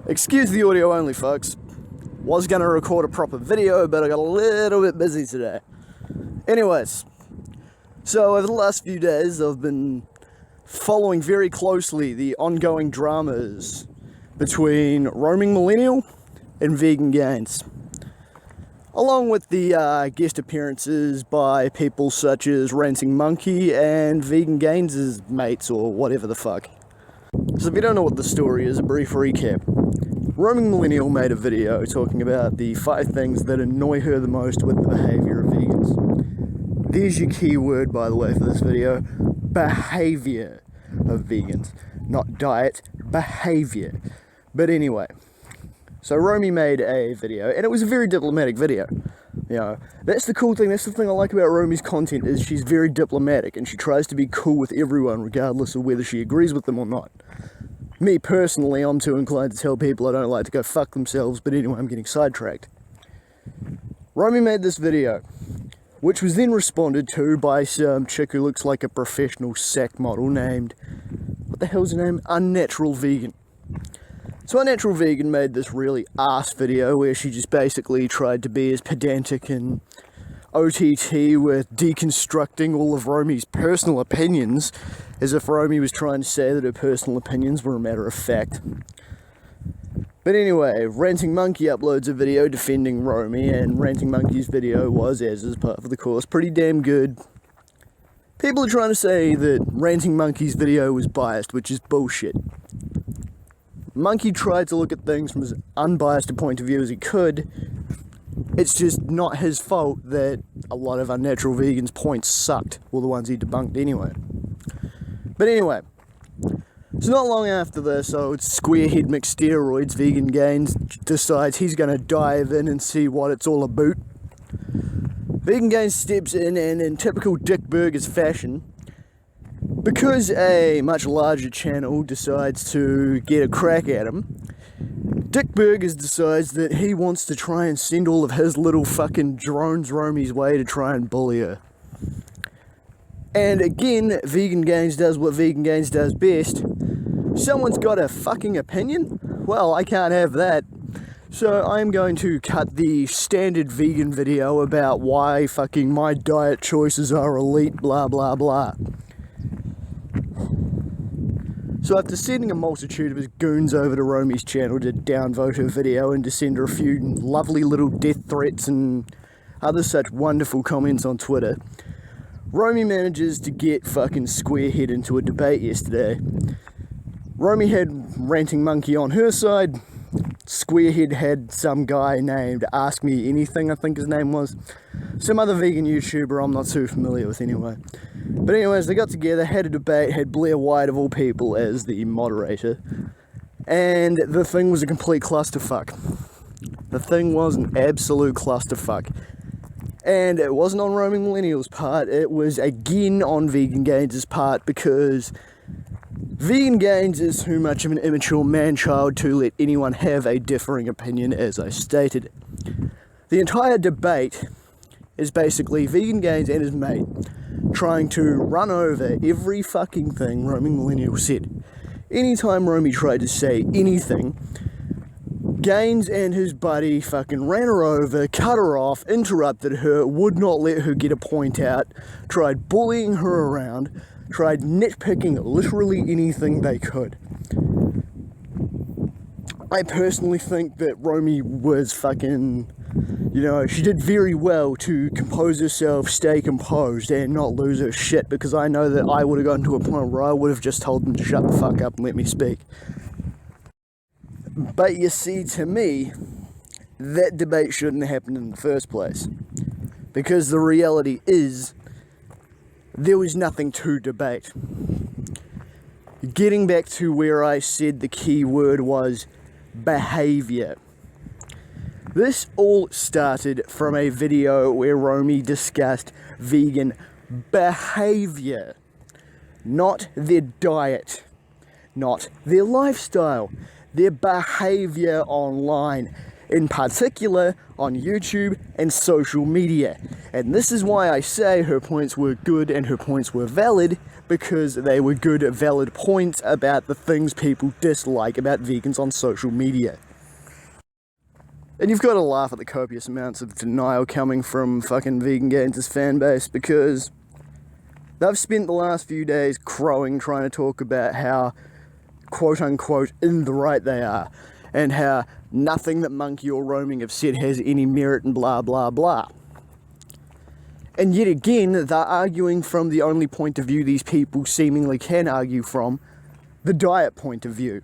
Excuse the audio only, folks. Was going to record a proper video, but I got a little bit busy today. Anyways, so over the last few days, I've been following very closely the ongoing dramas between Roaming Millennial and Vegan Gains, along with the guest appearances by people such as Ranting Monkey and Vegan Gains' mates, or whatever the fuck. So if you don't know what the story is, a brief recap. Roaming Millennial made a video talking about the 5 things that annoy her the most with the behaviour of vegans. There's your key word, by the way, for this video. Behaviour of vegans. Not diet, behaviour. But anyway, so Roamy made a video, and it was a very diplomatic video. You know, that's the cool thing, that's the thing I like about Roamy's content, is she's very diplomatic, and she tries to be cool with everyone, regardless of whether she agrees with them or not. Me personally, I'm too inclined to tell people I don't like to go fuck themselves, but anyway, I'm getting sidetracked. Roamy made this video, which was then responded to by some chick who looks like a professional sack model named, what the hell's her name? Unnatural Vegan. So Unnatural Vegan made this really arse video where she just basically tried to be as pedantic and OTT with deconstructing all of Roamy's personal opinions, as if Roamy was trying to say that her personal opinions were a matter of fact. But anyway, Ranting Monkey uploads a video defending Roamy, and Ranting Monkey's video was, as is part of the course, pretty damn good. People are trying to say that Ranting Monkey's video was biased, which is bullshit. Monkey tried to look at things from as unbiased a point of view as he could. It's just not his fault that a lot of Unnatural Vegan's points sucked, or the ones he debunked anyway. But anyway, so not long after this, old squarehead McSteroids, Vegan Gains, decides he's going to dive in and see what it's all about. Vegan Gains steps in, and in typical Dick Burgers fashion, because a much larger channel decides to get a crack at him, Dick Burgers decides that he wants to try and send all of his little fucking drones Roamy's way to try and bully her. And again, Vegan Gains does what Vegan Gains does best. Someone's got a fucking opinion? Well, I can't have that. So I'm going to cut the standard vegan video about why fucking my diet choices are elite, blah blah blah. So after sending a multitude of his goons over to Roamy's channel to downvote her video and to send her a few lovely little death threats and other such wonderful comments on Twitter, Roamy manages to get fucking Squarehead into a debate yesterday. Roamy had Ranting Monkey on her side. Squarehead had some guy named Ask Me Anything, I think his name was. Some other vegan YouTuber I'm not too familiar with anyway. But anyways, they got together, had a debate, had Blair White of all people as the moderator. And the thing was a complete clusterfuck. The thing was an absolute clusterfuck. And it wasn't on Roaming Millennial's part, it was again on Vegan Gains' part, because Vegan Gains is too much of an immature man-child to let anyone have a differing opinion, as I stated. The entire debate is basically Vegan Gains and his mate trying to run over every fucking thing Roaming Millennial said. Anytime Roamy tried to say anything, Gains and his buddy fucking ran her over, cut her off, interrupted her, would not let her get a point out, tried bullying her around, tried nitpicking literally anything they could. I personally think that Roamy was fucking, you know, she did very well to compose herself, stay composed, and not lose her shit, because I know that I would have gotten to a point where I would have just told them to shut the fuck up and let me speak. But you see, to me, that debate shouldn't have happened in the first place. Because the reality is, there was nothing to debate. Getting back to where I said the key word was behaviour. This all started from a video where Roamy discussed vegan behaviour, not their diet, not their lifestyle, their behaviour online. in particular on YouTube and social media. And this is why I say her points were good and her points were valid, because they were good, valid points about the things people dislike about vegans on social media. And you've got to laugh at the copious amounts of denial coming from fucking Vegan Gains' fan base, because they've spent the last few days crowing trying to talk about how quote unquote in the right they are, and how nothing that Monkey or Roaming have said has any merit and blah blah blah. And yet again, they're arguing from the only point of view these people seemingly can argue from, the diet point of view.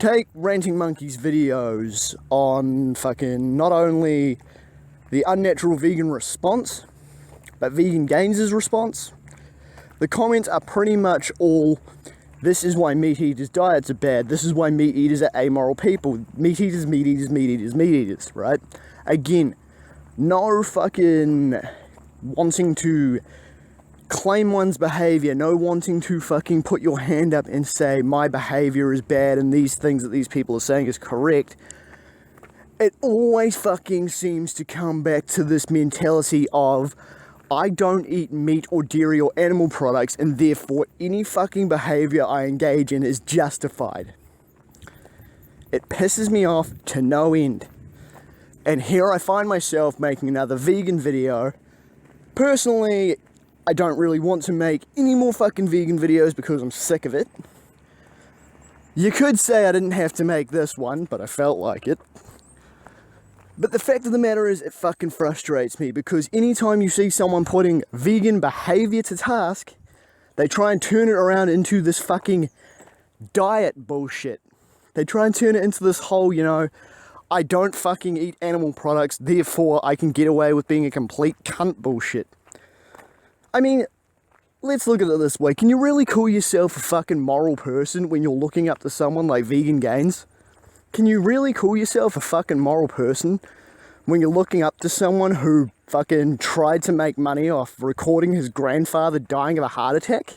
Take Ranting Monkey's videos on fucking not only the unnatural vegan response, but Vegan Gains' response. The comments are pretty much all, this is why meat eaters' diets are bad, this is why meat eaters are amoral people, meat eaters, meat eaters, meat eaters, meat eaters, right? Again, no fucking wanting to claim one's behaviour, no wanting to fucking put your hand up and say my behaviour is bad and these things that these people are saying is correct. It always fucking seems to come back to this mentality of, I don't eat meat or dairy or animal products, and therefore any fucking behaviour I engage in is justified. It pisses me off to no end. And here I find myself making another vegan video. Personally, I don't really want to make any more fucking vegan videos because I'm sick of it. You could say I didn't have to make this one, but I felt like it. But the fact of the matter is, it fucking frustrates me, because anytime you see someone putting vegan behaviour to task, they try and turn it around into this fucking diet bullshit. They try and turn it into this whole, I don't fucking eat animal products, therefore I can get away with being a complete cunt bullshit. I mean, let's look at it this way. Can you really call yourself a fucking moral person when you're looking up to someone like Vegan Gains? Can you really call yourself a fucking moral person when you're looking up to someone who fucking tried to make money off recording his grandfather dying of a heart attack?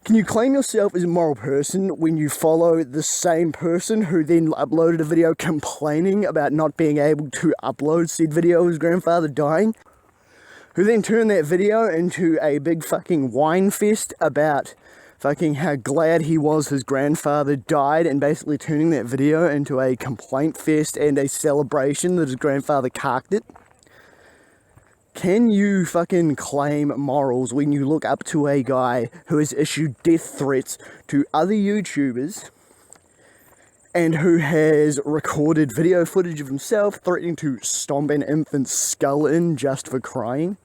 Can you claim yourself as a moral person when you follow the same person who then uploaded a video complaining about not being able to upload said video of his grandfather dying? Who then turned that video into a big fucking whine fest about fucking how glad he was his grandfather died, and basically turning that video into a complaint fest and a celebration that his grandfather carked it? Can you fucking claim morals when you look up to a guy who has issued death threats to other YouTubers and who has recorded video footage of himself threatening to stomp an infant's skull in just for crying?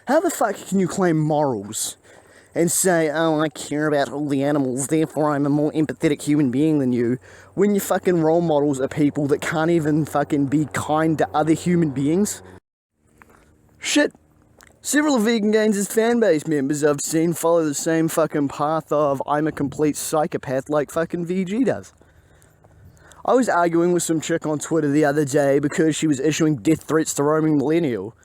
How the fuck can you claim morals and say, oh, I care about all the animals, therefore I'm a more empathetic human being than you, when your fucking role models are people that can't even fucking be kind to other human beings? Shit. Several of Vegan Gains' fanbase members I've seen follow the same fucking path of I'm a complete psychopath like fucking VG does. I was arguing with some chick on Twitter the other day because she was issuing death threats to Roaming Millennial.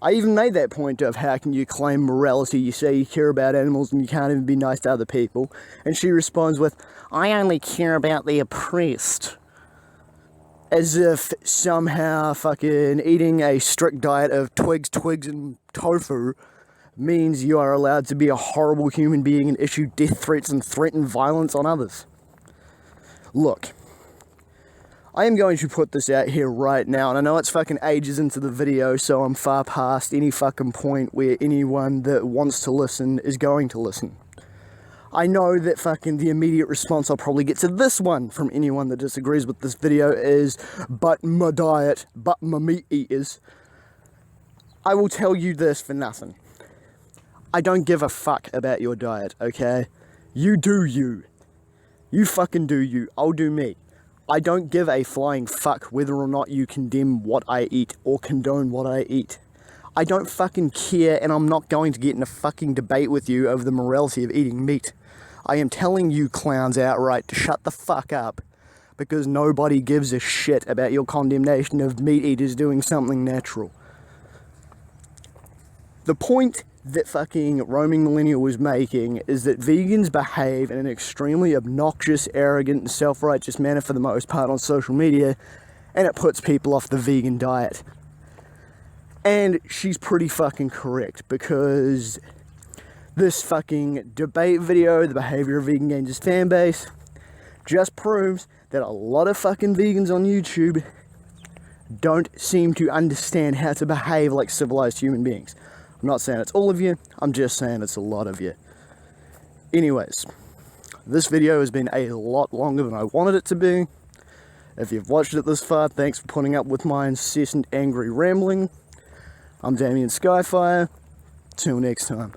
I even made that point of, how can you claim morality? You say you care about animals and you can't even be nice to other people. And she responds with, I only care about the oppressed. As if somehow fucking eating a strict diet of twigs, and tofu means you are allowed to be a horrible human being and issue death threats and threaten violence on others. Look, I am going to put this out here right now, and I know it's fucking ages into the video, so I'm far past any fucking point where anyone that wants to listen is going to listen. I know that fucking the immediate response I'll probably get to this one from anyone that disagrees with this video is, but my diet, but my meat eaters. I will tell you this for nothing. I don't give a fuck about your diet, okay? You do you. You fucking do you. I'll do me. I don't give a flying fuck whether or not you condemn what I eat or condone what I eat. I don't fucking care, and I'm not going to get in a fucking debate with you over the morality of eating meat. I am telling you clowns outright to shut the fuck up, because nobody gives a shit about your condemnation of meat eaters doing something natural. The point that fucking Roaming Millennial was making is that vegans behave in an extremely obnoxious, arrogant, and self-righteous manner for the most part on social media, and it puts people off the vegan diet. And she's pretty fucking correct, because this fucking debate video, the behaviour of vegan gains his fan base, just proves that a lot of fucking vegans on YouTube don't seem to understand how to behave like civilized human beings. I'm not saying it's all of you, I'm just saying it's a lot of you. Anyways, this video has been a lot longer than I wanted it to be. If you've watched it this far, thanks for putting up with my incessant angry rambling. I'm Damian Skyfire. Till next time.